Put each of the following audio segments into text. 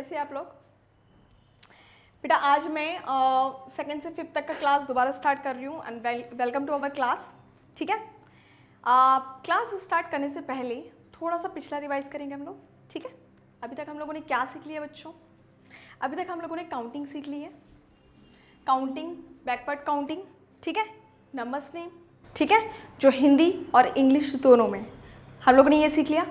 कैसे आप लोग? बेटा आज मैं सेकंड से फिफ्थ तक का क्लास दोबारा स्टार्ट कर रही हूँ and welcome to our class. ठीक है, क्लास स्टार्ट करने से पहले थोड़ा सा पिछला रिवाइज करेंगे हम लोग। ठीक है, अभी तक हम लोगों ने क्या सीख लिया बच्चों? अभी तक हम लोगों ने काउंटिंग सीख ली है, काउंटिंग, बैकवर्ड काउंटिंग, ठीक है, नंबर्स नेम, ठीक है, जो हिंदी और इंग्लिश दोनों में हम लोगों ने ये सीख लिया।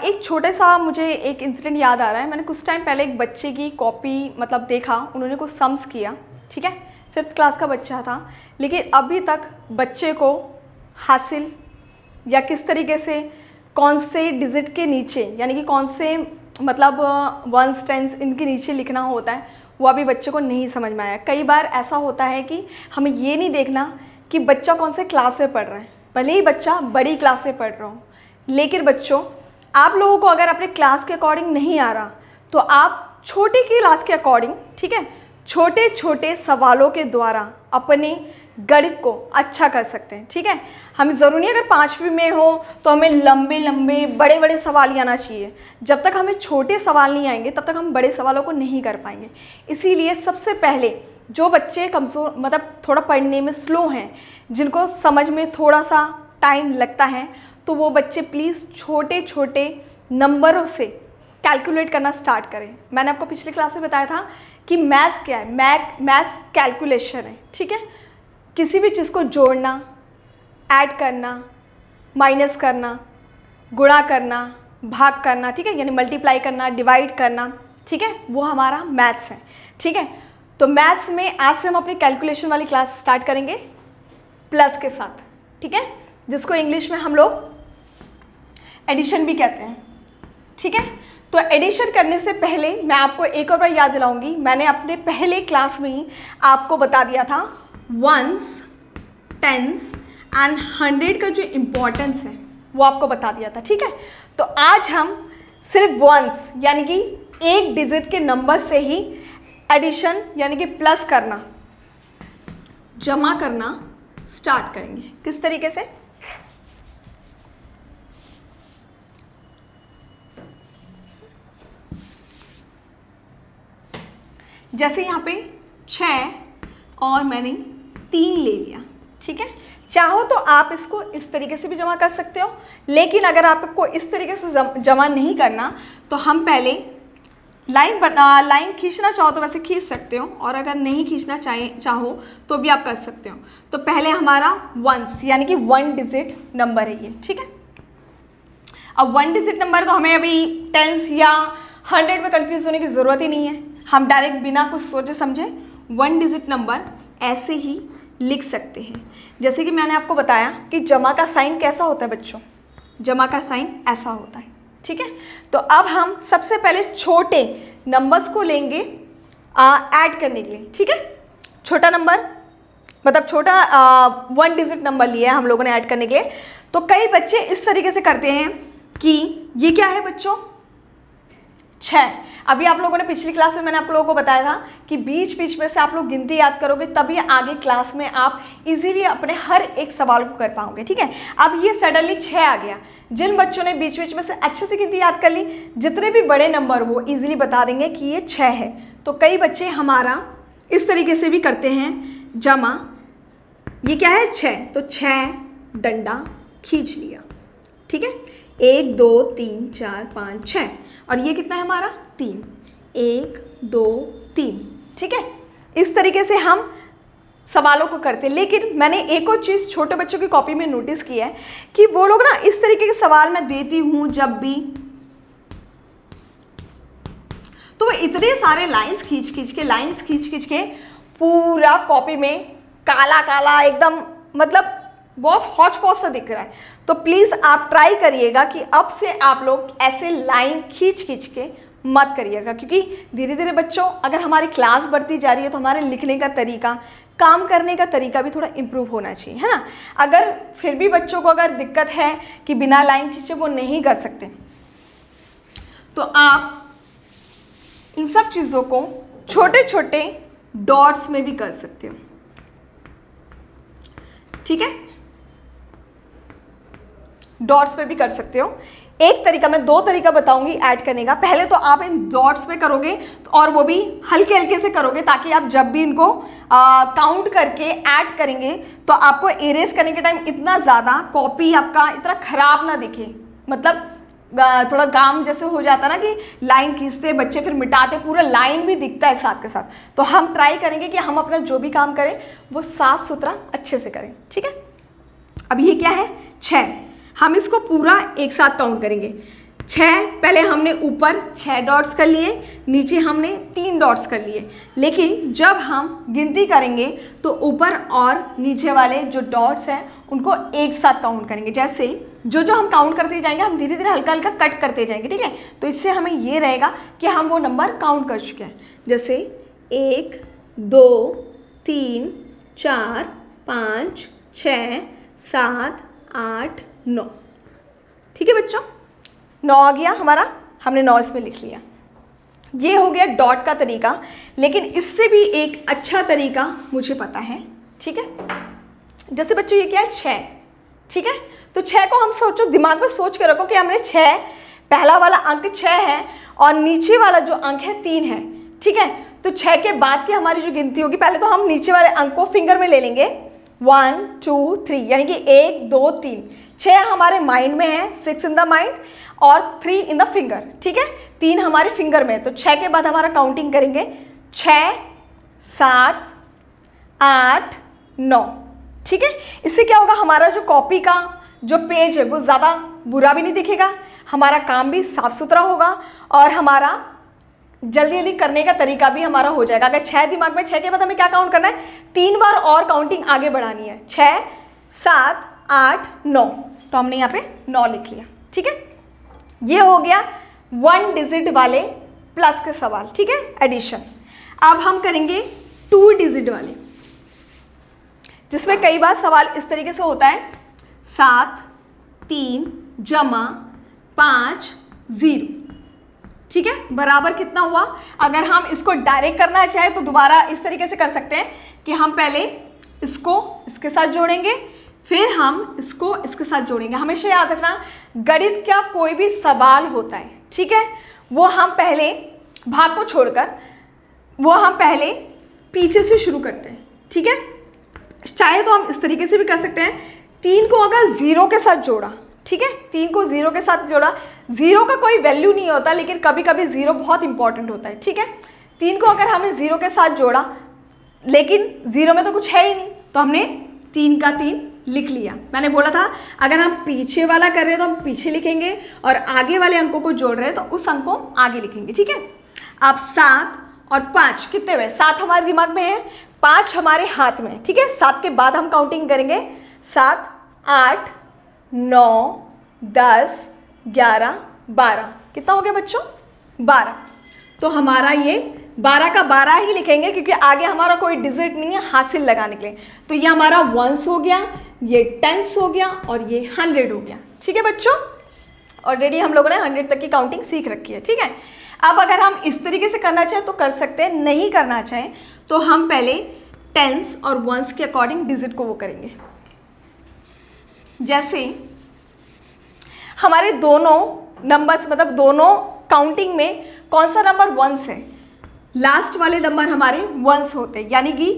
एक छोटा सा मुझे एक इंसिडेंट याद आ रहा है। मैंने कुछ टाइम पहले एक बच्चे की कॉपी मतलब देखा, उन्होंने कुछ सम्स किया, ठीक है, फिफ्थ क्लास का बच्चा था, लेकिन अभी तक बच्चे को हासिल या किस तरीके से कौन से डिजिट के नीचे यानी कि कौन से मतलब वंस टेंस इनके नीचे लिखना होता है वो अभी बच्चे को नहीं समझ में आया। कई बार ऐसा होता है कि हमें ये नहीं देखना कि बच्चा कौन से क्लास में पढ़ रहा है, भले ही बच्चा बड़ी क्लास में पढ़ रहा हो, लेकिन बच्चों आप लोगों को अगर अपने क्लास के अकॉर्डिंग नहीं आ रहा तो आप छोटी क्लास के अकॉर्डिंग, ठीक है, छोटे छोटे सवालों के द्वारा अपने गणित को अच्छा कर सकते हैं। ठीक है, हमें ज़रूरी नहीं अगर 5वीं में हो तो हमें लंबे लंबे बड़े बड़े सवाल ही आना चाहिए। जब तक हमें छोटे सवाल नहीं आएंगे तब तक हम बड़े सवालों को नहीं कर पाएंगे। इसीलिए सबसे पहले जो बच्चे कमज़ोर मतलब थोड़ा पढ़ने में स्लो हैं, जिनको समझ में थोड़ा सा टाइम लगता है, तो वो बच्चे प्लीज़ छोटे छोटे नंबरों से कैलकुलेट करना स्टार्ट करें। मैंने आपको पिछले क्लास में बताया था कि मैथ्स क्या है, मैथ्स कैलकुलेशन है। ठीक है, किसी भी चीज़ को जोड़ना, ऐड करना, माइनस करना, गुणा करना, भाग करना, ठीक है, यानी मल्टीप्लाई करना, डिवाइड करना, ठीक है, वो हमारा मैथ्स है। ठीक है, तो मैथ्स में आज से हम अपनी कैलकुलेशन वाली क्लास स्टार्ट करेंगे प्लस के साथ, ठीक है, जिसको इंग्लिश में हम लोग एडिशन भी कहते हैं। ठीक है, तो एडिशन करने से पहले मैं आपको एक और बार याद दिलाऊंगी, मैंने अपने पहले क्लास में ही आपको बता दिया था वंस, टेंस एंड 100 का जो इम्पोर्टेंस है वो आपको बता दिया था। ठीक है, तो आज हम सिर्फ वंस यानी कि एक डिजिट के नंबर से ही एडिशन यानी कि प्लस करना, जमा करना स्टार्ट करेंगे। किस तरीके से? जैसे यहाँ पे 6 और मैंने 3 ले लिया। ठीक है, चाहो तो आप इसको इस तरीके से भी जमा कर सकते हो, लेकिन अगर आपको इस तरीके से जमा नहीं करना तो हम पहले लाइन खींचना चाहो तो वैसे खींच सकते हो, और अगर नहीं खींचना चाहो तो भी आप कर सकते हो। तो पहले हमारा वंस यानी कि 1 डिजिट नंबर है ये। ठीक है, अब 1 डिजिट नंबर तो हमें अभी टेंस या 100 में कंफ्यूज होने की ज़रूरत ही नहीं है। हम डायरेक्ट बिना कुछ सोचे समझे 1 डिजिट नंबर ऐसे ही लिख सकते हैं। जैसे कि मैंने आपको बताया कि जमा का साइन कैसा होता है बच्चों, जमा का साइन ऐसा होता है। ठीक है, तो अब हम सबसे पहले छोटे नंबर्स को लेंगे ऐड करने के लिए। ठीक है, छोटा नंबर मतलब छोटा 1 डिजिट नंबर लिया है हम लोगों ने ऐड करने के लिए। तो कई बच्चे इस तरीके से करते हैं कि ये क्या है बच्चों, 6। अभी आप लोगों ने पिछली क्लास में मैंने आप लोगों को बताया था कि बीच बीच में से आप लोग गिनती याद करोगे तभी आगे क्लास में आप इजीली अपने हर एक सवाल को कर पाओगे। ठीक है, अब ये सडनली 6 आ गया। जिन बच्चों ने बीच बीच में से अच्छे से गिनती याद कर ली, जितने भी बड़े नंबर वो इजीली बता देंगे कि ये 6 है। तो कई बच्चे हमारा इस तरीके से भी करते हैं जमा, ये क्या है 6, तो 6 डंडा खींच लिया। ठीक है, 1 2 3 4 5 6, और ये कितना है हमारा 3, 1 2 3। ठीक है, इस तरीके से हम सवालों को करते हैं। लेकिन मैंने एक और चीज़ छोटे बच्चों की कॉपी में नोटिस किया है कि वो लोग ना इस तरीके के सवाल मैं देती हूँ जब भी, तो वो इतने सारे लाइंस खींच के पूरा कॉपी में काला काला एकदम मतलब बहुत हौच पौच सा दिख रहा है। तो प्लीज़ आप ट्राई करिएगा कि अब से आप लोग ऐसे लाइन खींच के मत करिएगा, क्योंकि धीरे धीरे बच्चों अगर हमारी क्लास बढ़ती जा रही है तो हमारे लिखने का तरीका, काम करने का तरीका भी थोड़ा इम्प्रूव होना चाहिए, है ना। अगर फिर भी बच्चों को अगर दिक्कत है कि बिना लाइन खींचे वो नहीं कर सकते, तो आप इन सब चीज़ों को छोटे छोटे डॉट्स में भी कर सकते हो। ठीक है, डॉट्स पे भी कर सकते हो। एक तरीका, मैं 2 तरीका बताऊंगी ऐड करने का। पहले तो आप इन डॉट्स पे करोगे और वो भी हल्के हल्के से करोगे, ताकि आप जब भी इनको काउंट करके ऐड करेंगे तो आपको इरेज करने के टाइम इतना ज़्यादा कॉपी आपका इतना खराब ना दिखे। मतलब थोड़ा काम जैसे हो जाता ना कि लाइन खींचते बच्चे फिर मिटाते, पूरा लाइन भी दिखता है साथ के साथ। तो हम ट्राई करेंगे कि हम अपना जो भी काम करें वो साफ सुथरा अच्छे से करें, ठीक है। अब ये क्या है, 6। हम इसको पूरा एक साथ काउंट करेंगे। 6 पहले हमने ऊपर 6 डॉट्स कर लिए, नीचे हमने 3 डॉट्स कर लिए, लेकिन जब हम गिनती करेंगे तो ऊपर और नीचे वाले जो डॉट्स हैं उनको एक साथ काउंट करेंगे। जैसे जो जो हम काउंट करते जाएंगे हम धीरे धीरे हल्का हल्का कट करते जाएंगे, ठीक है। तो इससे हमें ये रहेगा कि हम वो नंबर काउंट कर चुके हैं। जैसे 1 2 3 4 5 6 7 8 9, ठीक है बच्चों। 9 आ गया हमारा, हमने 9 इसमें लिख लिया। ये हो गया डॉट का तरीका, लेकिन इससे भी एक अच्छा तरीका मुझे पता है, ठीक है। जैसे बच्चों ये क्या है, 6, ठीक है। तो 6 को हम सोचो, दिमाग में सोच के रखो कि हमने 6, पहला वाला अंक 6 है और नीचे वाला जो अंक है 3 है, ठीक है। तो 6 के बाद की हमारी जो गिनती होगी, पहले तो हम नीचे वाले अंक को फिंगर में ले लेंगे, 1 2 3, यानी कि 1 2 3। 6 हमारे माइंड में है, 6 इन द माइंड और 3 इन द फिंगर, ठीक है। 3 हमारे फिंगर में, तो 6 के बाद हमारा काउंटिंग करेंगे 6 7 8 9, ठीक है। इससे क्या होगा, हमारा जो कॉपी का जो पेज है वो ज़्यादा बुरा भी नहीं दिखेगा, हमारा काम भी साफ सुथरा होगा और हमारा जल्दी जल्दी करने का तरीका भी हमारा हो जाएगा। अगर 6 दिमाग में, 6 के बाद हमें क्या काउंट करना है, 3 बार और काउंटिंग आगे बढ़ानी है, 6 7 8 9। तो हमने यहाँ पे 9 लिख लिया, ठीक है। ये हो गया 1 डिजिट वाले प्लस के सवाल, ठीक है, एडिशन। अब हम करेंगे 2 डिजिट वाले, जिसमें कई बार सवाल इस तरीके से होता है, 7 3 जमा 5 0, ठीक है, बराबर कितना हुआ। अगर हम इसको डायरेक्ट करना चाहे तो दोबारा इस तरीके से कर सकते हैं कि हम पहले इसको इसके साथ जोड़ेंगे, फिर हम इसको इसके साथ जोड़ेंगे। हमेशा याद रखना, गणित का कोई भी सवाल होता है, ठीक है, वो हम पहले भाग को छोड़कर वो हम पहले पीछे से शुरू करते हैं, ठीक है। चाहे तो हम इस तरीके से भी कर सकते हैं, 3 को अगर 0 के साथ जोड़ा, ठीक है, 3 को 0 के साथ जोड़ा, 0 का कोई वैल्यू नहीं होता, लेकिन कभी कभी 0 बहुत इंपॉर्टेंट होता है, ठीक है। 3 को अगर हमने 0 के साथ जोड़ा, लेकिन 0 में तो कुछ है ही नहीं, तो हमने 3 का 3 लिख लिया। मैंने बोला था अगर हम पीछे वाला कर रहे हैं तो हम पीछे लिखेंगे और आगे वाले अंकों को जोड़ रहे हैं तो उस अंक को आगे लिखेंगे, ठीक है। अब 7 और 5 कितने हुए, 7 हमारे दिमाग में है, 5 हमारे हाथ में, ठीक है। 7 के बाद हम काउंटिंग करेंगे, 7 8 9 10 11 12, कितना हो गया बच्चों, 12। तो हमारा ये 12 का 12 ही लिखेंगे, क्योंकि आगे हमारा कोई डिजिट नहीं है हासिल लगाने के लिए। तो ये हमारा 1s हो गया, ये 10s हो गया और ये 100 हो गया, ठीक है बच्चों। ऑलरेडी हम लोगों ने 100 तक की काउंटिंग सीख रखी है, ठीक है। अब अगर हम इस तरीके से करना चाहें तो कर सकते हैं, नहीं करना चाहें तो हम पहले 10s और 1s के अकॉर्डिंग डिजिट को वो करेंगे। जैसे हमारे दोनों नंबर्स, मतलब दोनों काउंटिंग में कौन सा नंबर 1s है, लास्ट वाले नंबर हमारे 1s होते हैं, यानी कि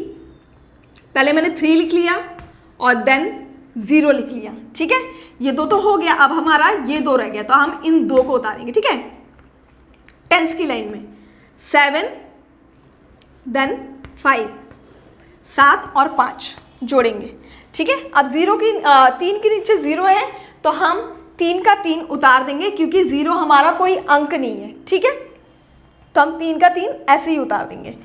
पहले मैंने 3 लिख लिया और देन 0 लिख लिया, ठीक है। ये 2 तो हो गया, अब हमारा ये 2 रह गया, तो हम इन 2 को उतारेंगे, ठीक है। 10s की लाइन में 7 देन 5, 7 और 5 जोड़ेंगे, ठीक है। अब 3 के नीचे 0 है तो हम 3 का 3 उतार देंगे, क्योंकि 0 हमारा कोई अंक नहीं है, ठीक है। तो हम 3 का 3 ऐसे ही उतार देंगे।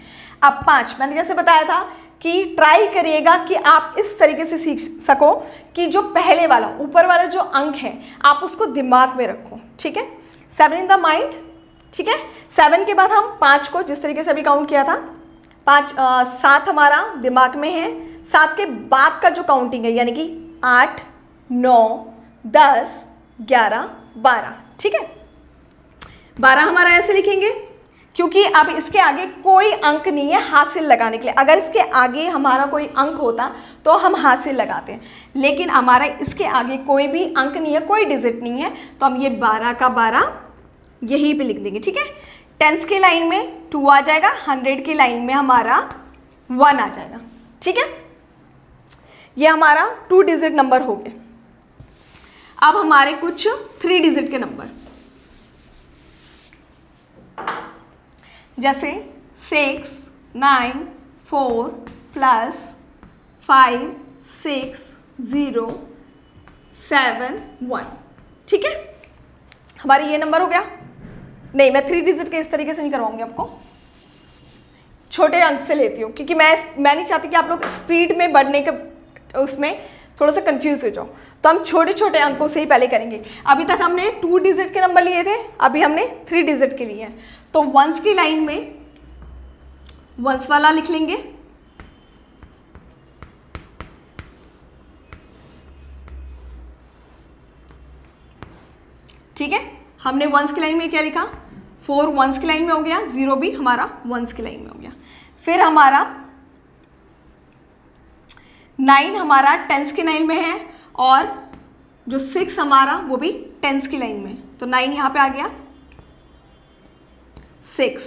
अब 5, मैंने जैसे बताया था कि ट्राई करिएगा कि आप इस तरीके से सीख सको कि जो पहले वाला ऊपर वाला जो अंक है आप उसको दिमाग में रखो, ठीक है। 7 इन द माइंड, ठीक है। 7 के बाद हम 5 को जिस तरीके से अभी काउंट किया था, 7 हमारा दिमाग में है, 7 के बाद का जो काउंटिंग है यानी कि 8 9 10 11 12, ठीक है। 12 हमारा ऐसे लिखेंगे, क्योंकि अब इसके आगे कोई अंक नहीं है हासिल लगाने के लिए। अगर इसके आगे हमारा कोई अंक होता तो हम हासिल लगाते हैं, लेकिन हमारा इसके आगे कोई भी अंक नहीं है, कोई डिजिट नहीं है, तो हम ये 12 का 12 यहीं पे लिख देंगे। ठीक है, टेंस की लाइन में 2 आ जाएगा, 100 की लाइन में हमारा 1 आ जाएगा। ठीक है, ये हमारा 2 डिजिट नंबर हो गए। अब हमारे कुछ 3 डिजिट के नंबर, जैसे 6 9 4 प्लस 5 6 0 7 1। ठीक है, हमारे ये नंबर हो गया। नहीं, मैं 3 डिजिट के इस तरीके से नहीं करवाऊंगी आपको, छोटे अंक से लेती हूँ, क्योंकि मैं नहीं चाहती कि आप लोग स्पीड में बढ़ने के उसमें थोड़ा सा कंफ्यूज हो जाओ। तो हम छोटे छोटे अंकों से ही पहले करेंगे। अभी तक हमने 2 डिजिट के नंबर लिए थे, अभी हमने 3 डिजिट के लिए हैं। तो वंस की लाइन में वंस वाला लिख लेंगे, ठीक है। हमने वंस की लाइन में क्या लिखा, 4 वंस की लाइन में हो गया, 0 भी हमारा वंस की लाइन में हो गया। फिर हमारा 9 हमारा टेंस की लाइन में है, और जो 6 हमारा वो भी टेंस की लाइन में, तो 9 यहाँ पे आ गया 6।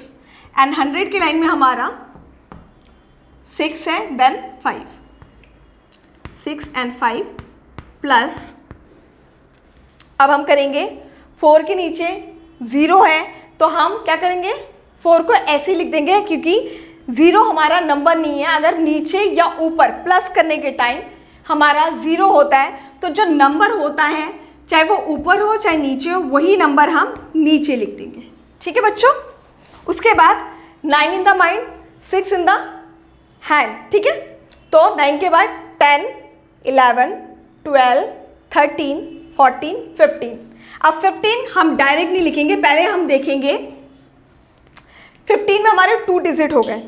एंड 100 की लाइन में हमारा 6 है, देन 5, 6 एंड 5 प्लस, अब हम करेंगे 4 के नीचे 0 है, तो हम क्या करेंगे, 4 को ऐसे लिख देंगे, क्योंकि 0 हमारा नंबर नहीं है। अगर नीचे या ऊपर प्लस करने के टाइम हमारा 0 होता है, तो जो नंबर होता है चाहे वो ऊपर हो चाहे नीचे हो, वही नंबर हम नीचे लिख देंगे। ठीक है बच्चों, उसके बाद 9 in the mind 6 in the hand. ठीक है, तो 9 के बाद 10 11 12 13 14 15। अब 15 हम डायरेक्ट नहीं लिखेंगे, पहले हम देखेंगे 15 में हमारे 2 डिजिट हो गए।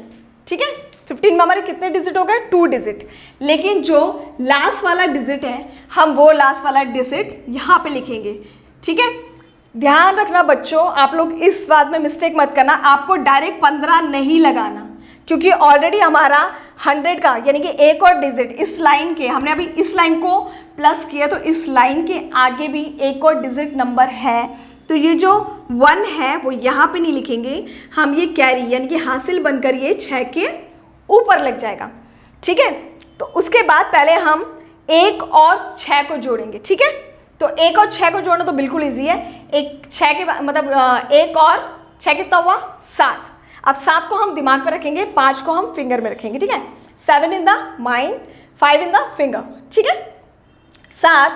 ठीक है, 15 में हमारे कितने डिजिट हो गए, 2 डिजिट। लेकिन जो लास्ट वाला डिजिट है, हम वो लास्ट वाला डिजिट यहाँ पे लिखेंगे। ठीक है, ध्यान रखना बच्चों, आप लोग इस बात में मिस्टेक मत करना, आपको डायरेक्ट 15 नहीं लगाना, क्योंकि ऑलरेडी हमारा 100 का यानी कि एक और डिजिट इस लाइन के, हमने अभी इस लाइन को प्लस किया, तो इस लाइन के आगे भी एक और डिजिट नंबर है। तो ये जो 1 है वो यहाँ पे नहीं लिखेंगे, हम ये कैरी यानी कि हासिल बनकर ये 6 के ऊपर लग जाएगा। ठीक है, तो उसके बाद पहले हम 1 और 6 को जोड़ेंगे। ठीक है, तो 1 और 6 को जोड़ना तो बिल्कुल ईजी है। 1 और 6 कितना हुआ, 7। अब 7 को हम दिमाग में रखेंगे, 5 को हम फिंगर में रखेंगे। ठीक है, 7 in the mind 5 in the finger. ठीक है, 7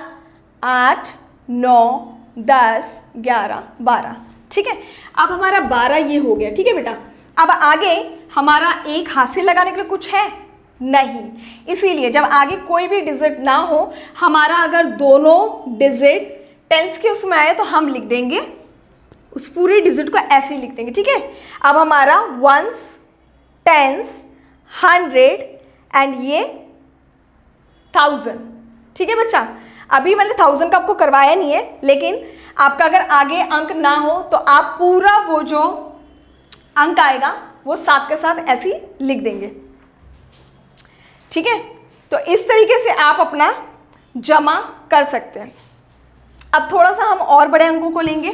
8 9 10 11 12। ठीक है, अब हमारा 12 ये हो गया। ठीक है बेटा, अब आगे हमारा 1 हासिल लगाने के लिए कुछ है नहीं, इसीलिए जब आगे कोई भी डिजिट ना हो, हमारा अगर दोनों डिजिट टेंस के उसमें आए, तो हम लिख देंगे उस पूरे डिजिट को ऐसे ही लिख देंगे। ठीक है, अब हमारा वंस, टेंस, 100 एंड ये 1000। ठीक है बच्चा, अभी मैंने 1000 का आपको करवाया नहीं है, लेकिन आपका अगर आगे अंक ना हो तो आप पूरा वो जो अंक आएगा वो 7 के साथ ऐसे ही लिख देंगे। ठीक है, तो इस तरीके से आप अपना जमा कर सकते हैं। अब थोड़ा सा हम और बड़े अंकों को लेंगे,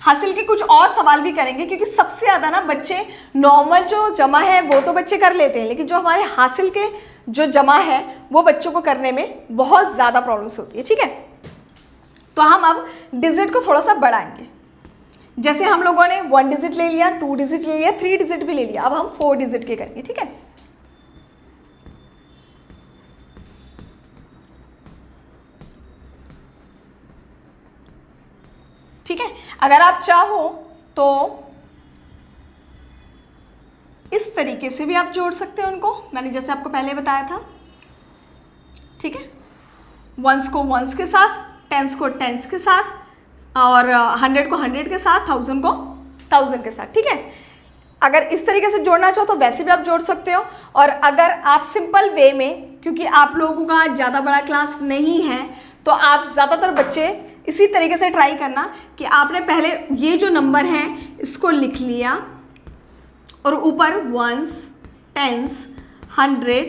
हासिल के कुछ और सवाल भी करेंगे, क्योंकि सबसे ज़्यादा ना बच्चे नॉर्मल जो जमा है वो तो बच्चे कर लेते हैं, लेकिन जो हमारे हासिल के जो जमा है वो बच्चों को करने में बहुत ज़्यादा प्रॉब्लम्स होती है। ठीक है, तो हम अब डिजिट को थोड़ा सा बढ़ाएंगे। जैसे हम लोगों ने 1 डिजिट ले लिया, 2 डिजिट ले लिया, 3 डिजिट भी ले लिया, अब हम 4 डिजिट के करेंगे। ठीक है, ठीक है, अगर आप चाहो तो इस तरीके से भी आप जोड़ सकते हो उनको, मैंने जैसे आपको पहले बताया था। ठीक है, वंस को वंस के साथ, टेंस को टेंस के साथ, और 100 को 100 के साथ, 1000 को 1000 के साथ। ठीक है, अगर इस तरीके से जोड़ना चाहो तो वैसे भी आप जोड़ सकते हो, और अगर आप सिंपल वे में, क्योंकि आप लोगों का ज़्यादा बड़ा क्लास नहीं है, तो आप ज़्यादातर बच्चे इसी तरीके से ट्राई करना कि आपने पहले ये जो नंबर हैं इसको लिख लिया और ऊपर वंस, टेंस, 100,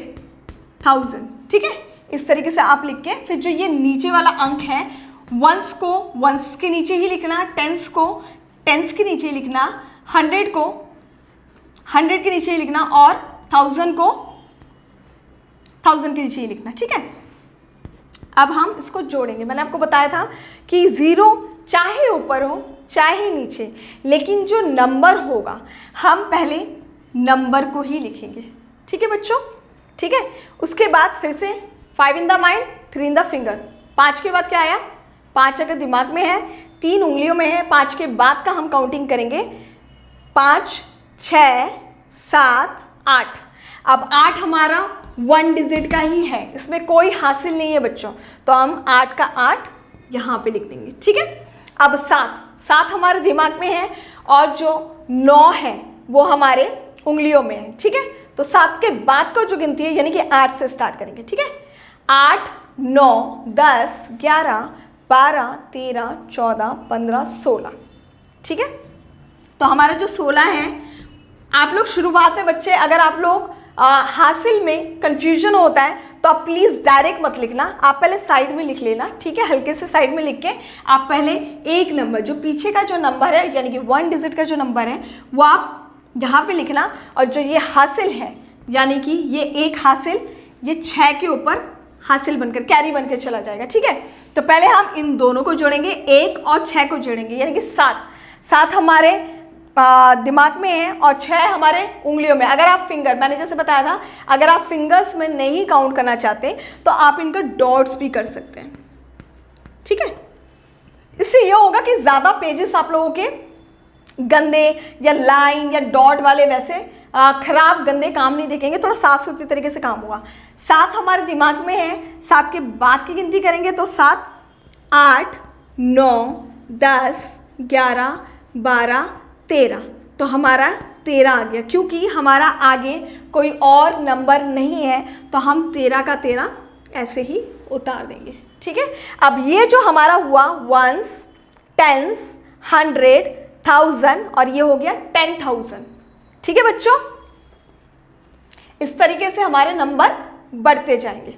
1000, ठीक है। इस तरीके से आप लिख के फिर जो ये नीचे वाला अंक है वंस को वंस के नीचे ही लिखना, टेंस को टेंस के नीचे ही लिखना, 100 को 100 के नीचे ही लिखना और 1000 को 1000 के नीचे ही लिखना, ठीक है। अब हम इसको जोड़ेंगे। मैंने आपको बताया था कि 0 चाहे ऊपर हो चाहे नीचे, लेकिन जो नंबर होगा हम पहले नंबर को ही लिखेंगे, ठीक है बच्चों, ठीक है। उसके बाद फिर से 5 in the mind 3 in the finger. 5 के बाद क्या आया? 5 अगर दिमाग में है, 3 उंगलियों में है, 5 के बाद का हम काउंटिंग करेंगे 5, 6, 7, 8। अब 8 हमारा 1 डिजिट का ही है, इसमें कोई हासिल नहीं है बच्चों, तो हम 8 का 8 यहाँ पे लिख देंगे, ठीक है। अब 7 हमारे दिमाग में है और जो 9 है वो हमारे उंगलियों में है, ठीक है। तो 7 के बाद का जो गिनती है यानी कि 8 से स्टार्ट करेंगे, ठीक है। 8, 9, 10, 11, 12, 13, 14, 15, 16, ठीक है। तो हमारा जो 16 है, आप लोग शुरुआत में बच्चे अगर आप लोग हासिल में कंफ्यूजन होता है तो आप प्लीज़ डायरेक्ट मत लिखना, आप पहले साइड में लिख लेना, ठीक है। हल्के से साइड में लिख के आप पहले एक नंबर जो पीछे का जो नंबर है यानी कि 1 डिजिट का जो नंबर है वो आप यहाँ पे लिखना, और जो ये हासिल है यानी कि ये एक हासिल ये 6 के ऊपर हासिल बनकर कैरी बनकर चला जाएगा, ठीक है। तो पहले हम इन दोनों को जोड़ेंगे, 1 और 6 को जोड़ेंगे यानी कि 7 हमारे दिमाग में है और 6 हमारे उंगलियों में। अगर आप फिंगर, मैंने जैसे बताया था, अगर आप फिंगर्स में नहीं काउंट करना चाहते तो आप इनका डॉट्स भी कर सकते हैं, ठीक है। इससे यह होगा कि ज़्यादा पेजेस आप लोगों के गंदे या लाइन या डॉट वाले वैसे खराब गंदे काम नहीं दिखेंगे, थोड़ा साफ सुथरी तरीके से काम होगा। 7 हमारे दिमाग में है, 7 के बाद की गिनती करेंगे तो 7, 8, 9, 10, 11, 12, 13। तो हमारा 13 आ गया, क्योंकि हमारा आगे कोई और नंबर नहीं है तो हम 13 का 13 ऐसे ही उतार देंगे, ठीक है। अब ये जो हमारा हुआ वंस, टेंस, 100, 1000 और ये हो गया 10,000, ठीक है बच्चों। इस तरीके से हमारे नंबर बढ़ते जाएंगे,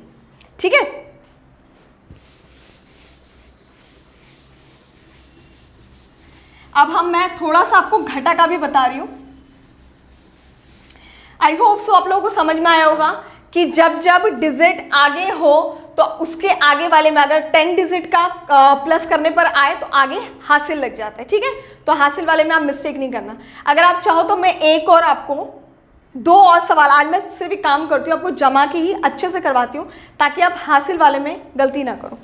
ठीक है। अब मैं थोड़ा सा आपको घटा का भी बता रही हूं। आई होप सो आप लोगों को समझ में आया होगा कि जब जब डिजिट आगे हो तो उसके आगे वाले में अगर 10 डिजिट का प्लस करने पर आए तो आगे हासिल लग जाता है, ठीक है। तो हासिल वाले में आप मिस्टेक नहीं करना। अगर आप चाहो तो मैं एक और आपको 2 और सवाल, आज मैं सिर्फ एक काम करती हूँ, आपको जमा के ही अच्छे से करवाती हूँ ताकि आप हासिल वाले में गलती ना करो।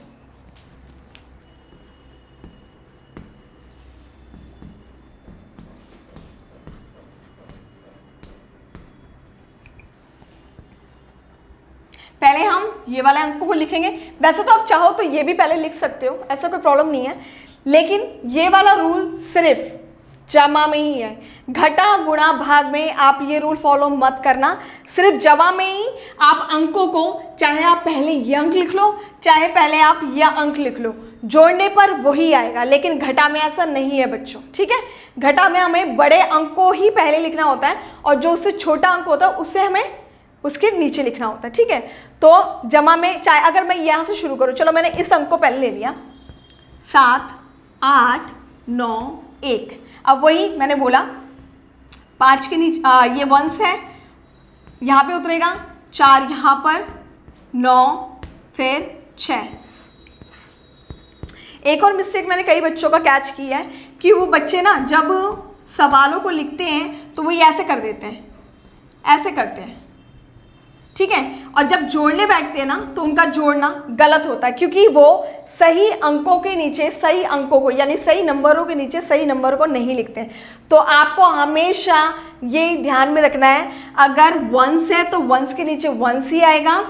पहले हम ये वाले अंकों को लिखेंगे। वैसे तो आप चाहो तो ये भी पहले लिख सकते हो, ऐसा कोई प्रॉब्लम नहीं है, लेकिन ये वाला रूल सिर्फ जमा में ही है। घटा गुणा भाग में आप ये रूल फॉलो मत करना, सिर्फ जमा में ही आप अंकों को, चाहे आप पहले ये अंक लिख लो चाहे पहले आप यह अंक लिख लो, जोड़ने पर वही आएगा। लेकिन घटा में ऐसा नहीं है बच्चों, ठीक है। घटा में हमें बड़े अंक को ही पहले लिखना होता है और जो उससे छोटा अंक होता है उससे हमें उसके नीचे लिखना होता है, ठीक है। तो जमा में चाहे अगर मैं यहाँ से शुरू करूँ, चलो मैंने इस अंक को पहले ले लिया 7, 8, 9, 1। अब वही मैंने बोला 5 के नीचे ये वंस है, यहाँ पे उतरेगा 4, यहाँ पर 9, फिर 6। एक और मिस्टेक मैंने कई बच्चों का कैच किया है कि वो बच्चे ना जब सवालों को लिखते हैं तो वो ये ऐसे कर देते हैं, ऐसे करते हैं, ठीक है। और जब जोड़ने बैठते हैं ना तो उनका जोड़ना गलत होता है, क्योंकि वो सही अंकों के नीचे सही अंकों को यानी सही नंबरों के नीचे सही नंबर को नहीं लिखते हैं। तो आपको हमेशा ये ध्यान में रखना है, अगर वंस है तो वंस के नीचे वंस ही आएगा,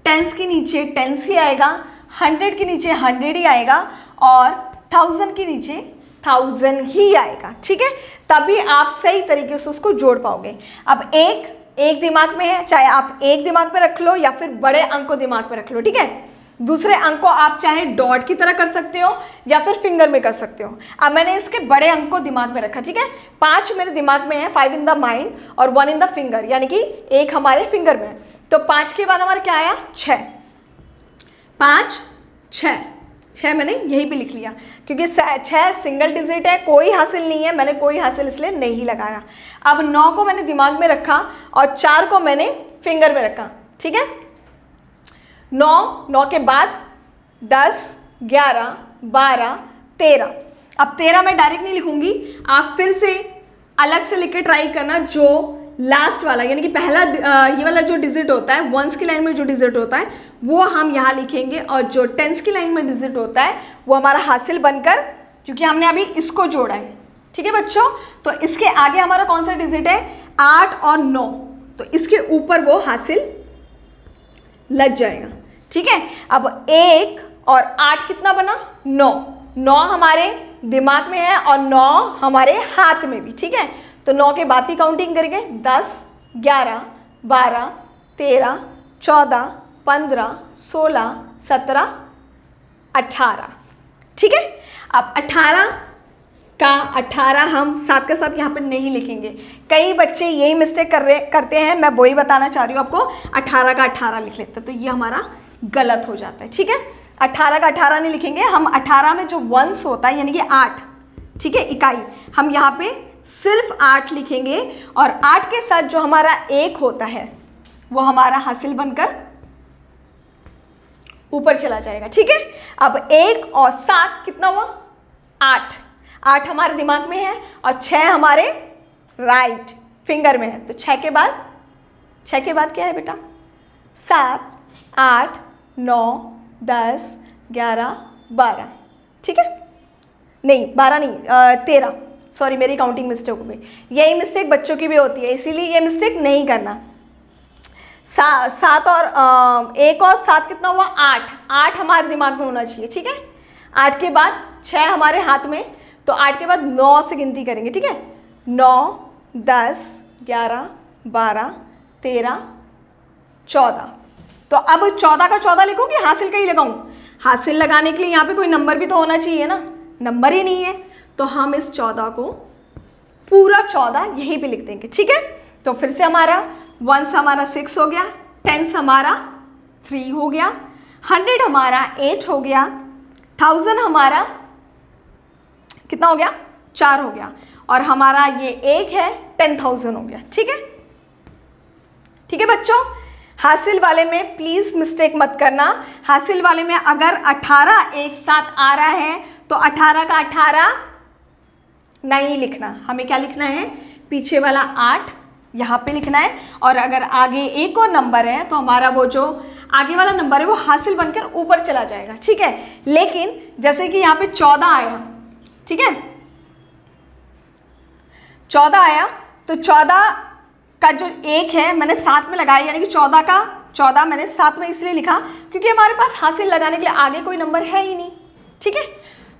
टेंस के नीचे टेंस ही आएगा, 100 के नीचे 100 ही आएगा और 1000 के नीचे 1000 ही आएगा, ठीक है। तभी आप सही तरीके से उसको जोड़ पाओगे। अब एक दिमाग में है, चाहे आप एक दिमाग में रख लो या फिर बड़े अंक को दिमाग में रख लो, ठीक है। दूसरे अंक को आप चाहे डॉट की तरह कर सकते हो या फिर फिंगर में कर सकते हो। अब मैंने इसके बड़े अंक को दिमाग में रखा, ठीक है। 5 मेरे दिमाग में है, 5 इन द माइंड और 1 इन द फिंगर, यानी कि 1 हमारे फिंगर में है। तो 5 के बाद हमारा क्या आया, 6। 5 6 मैंने यहीं पे लिख लिया, क्योंकि 6 सिंगल डिजिट है, कोई हासिल नहीं है, मैंने कोई हासिल इसलिए नहीं लगाया। अब 9 को मैंने दिमाग में रखा और 4 को मैंने फिंगर में रखा, ठीक है। 9 के बाद 10, 11, 12, 13। अब 13 मैं डायरेक्ट नहीं लिखूंगी, आप फिर से अलग से लिख के ट्राई करना। जो लास्ट वाला यानी कि पहला ये वाला जो डिजिट होता है, वंस की लाइन में जो डिजिट होता है वो हम यहाँ लिखेंगे, और जो टेंस की लाइन में डिजिट होता है वो हमारा हासिल बनकर, क्योंकि हमने अभी इसको जोड़ा है, ठीक है बच्चों। तो इसके आगे हमारा कौन सा डिजिट है, 8 और 9, तो इसके ऊपर वो हासिल लग जाएगा, ठीक है। अब 1 और 8 कितना बना, 9 हमारे दिमाग में है और 9 हमारे हाथ में भी, ठीक है। तो 9 के बाद की काउंटिंग करेंगे, 10, 11, 12, 13, 14, 15, 16, 17, 18, ठीक है। अब 18 हम 7 के साथ यहाँ पे नहीं लिखेंगे। कई बच्चे यही मिस्टेक करते हैं, मैं वही बताना चाह रही हूँ आपको। 18 का 18 लिख लेते हैं, तो ये हमारा गलत हो जाता है, ठीक है। 18 का 18 नहीं लिखेंगे हम, 18 में जो वंस होता है यानी कि 8, ठीक है, इकाई, हम यहाँ पे सिर्फ 8 लिखेंगे, और 8 के साथ जो हमारा 1 होता है वो हमारा हासिल बनकर ऊपर चला जाएगा, ठीक है। अब 1 और 7 कितना हुआ, 8 हमारे दिमाग में है और 6 हमारे राइट फिंगर में है। तो 6 के बाद क्या है बेटा, 7, 8, 9, 10, 11, 12, ठीक है। नहीं 12 नहीं, 13, सॉरी मेरी काउंटिंग मिस्टेक हो गई। यही मिस्टेक बच्चों की भी होती है, इसीलिए ये मिस्टेक नहीं करना। 7 और 1 और 7 कितना हुआ, 8 हमारे दिमाग में होना चाहिए, ठीक है। 8 के बाद 6 हमारे हाथ में, तो 8 के बाद 9 से गिनती करेंगे, ठीक है। 9, 10, 11, 12, 13, 14। तो अब 14 का 14 लिखो कि हासिल का ही लगाऊं, हासिल लगाने के लिए यहाँ पे कोई नंबर भी तो होना चाहिए ना, नंबर ही नहीं है, तो हम इस 14 को पूरा 14 यहीं पे लिख देंगे, ठीक है। तो फिर से हमारा 1 हमारा 6 हो गया, 10 हमारा 3 हो गया, 100 हमारा 8 हो गया, 1000 हमारा कितना हो गया, 4 हो गया, और हमारा ये 1 है, 10,000 हो गया, ठीक है। ठीक है बच्चों, हासिल वाले में प्लीज़ मिस्टेक मत करना। हासिल वाले में अगर 18 एक साथ आ रहा है तो 18 का 18 नहीं लिखना, हमें क्या लिखना है, पीछे वाला 8 यहाँ पे लिखना है, और अगर आगे एक और नंबर है तो हमारा वो जो आगे वाला नंबर है वो हासिल बनकर ऊपर चला जाएगा, ठीक है। लेकिन जैसे कि यहाँ पे 14 आया, ठीक है, 14 आया, तो 14 का जो 1 है मैंने 7 में लगाया, यानी कि 14 का 14 मैंने 7 में इसलिए लिखा क्योंकि हमारे पास हासिल लगाने के लिए आगे कोई नंबर है ही नहीं, ठीक है।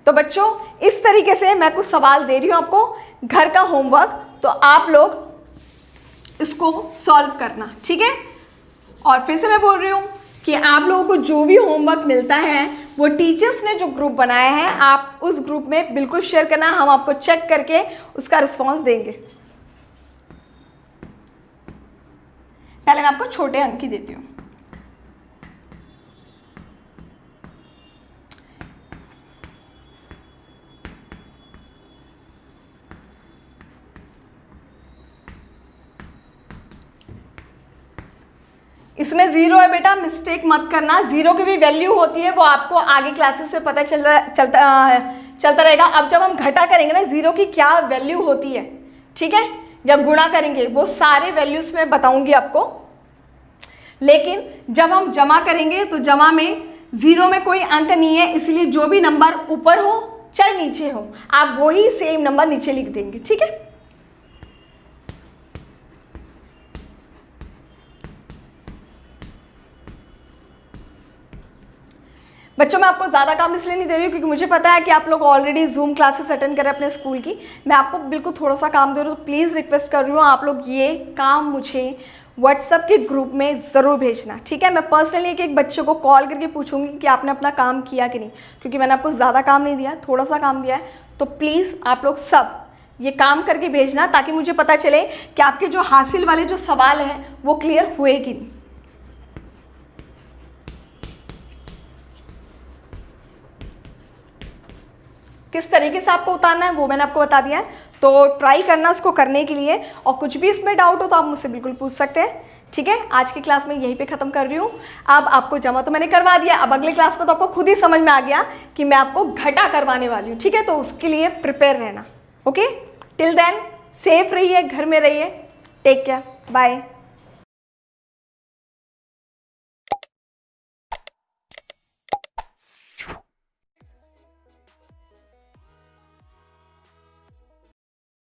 तो बच्चों इस तरीके से मैं कुछ सवाल दे रही हूँ आपको, घर का होमवर्क, तो आप लोग इसको सॉल्व करना, ठीक है। और फिर से मैं बोल रही हूँ कि आप लोगों को जो भी होमवर्क मिलता है वो टीचर्स ने जो ग्रुप बनाया है आप उस ग्रुप में बिल्कुल शेयर करना, हम आपको चेक करके उसका रिस्पॉन्स देंगे। पहले मैं आपको छोटे अंक ही देती हूँ। इसमें 0 है बेटा, मिस्टेक मत करना, 0 की भी वैल्यू होती है, वो आपको आगे क्लासेस से पता चलता रहेगा। अब जब हम घटा करेंगे ना 0 की क्या वैल्यू होती है, ठीक है, जब गुणा करेंगे वो सारे वैल्यूज में बताऊंगी आपको। लेकिन जब हम जमा करेंगे तो जमा में 0 में कोई अंक नहीं है, इसलिए जो भी नंबर ऊपर हो चाहे नीचे हो आप वही सेम नंबर नीचे लिख देंगे, ठीक है। बच्चों मैं आपको ज़्यादा काम इसलिए नहीं दे रही हूँ क्योंकि मुझे पता है कि आप लोग ऑलरेडी जूम क्लासेस अटेंड करें अपने स्कूल की, मैं आपको बिल्कुल थोड़ा सा काम दे रही हूँ, तो प्लीज़ रिक्वेस्ट कर रही हूँ आप लोग ये काम मुझे व्हाट्सएप के ग्रुप में ज़रूर भेजना, ठीक है। मैं पर्सनली एक एक बच्चे को कॉल करके पूछूंगी कि आपने अपना काम किया कि नहीं, क्योंकि मैंने आपको ज़्यादा काम नहीं दिया, थोड़ा सा काम दिया है। तो प्लीज़ आप लोग सब ये काम करके भेजना, ताकि मुझे पता चले कि आपके जो हासिल वाले जो सवाल हैं वो क्लियर हुए कि नहीं। किस तरीके से आपको उतारना है वो मैंने आपको बता दिया है, तो ट्राई करना उसको करने के लिए। और कुछ भी इसमें डाउट हो तो आप मुझसे बिल्कुल पूछ सकते हैं, ठीक है। आज की क्लास में यहीं पे ख़त्म कर रही हूँ। अब आपको जमा तो मैंने करवा दिया, अब अगले क्लास में तो आपको खुद ही समझ में आ गया कि मैं आपको घटा करवाने वाली हूँ, ठीक है। तो उसके लिए प्रिपेयर रहना, ओके। टिल देन सेफ रहिए, घर में रहिए, टेक केयर, बाय।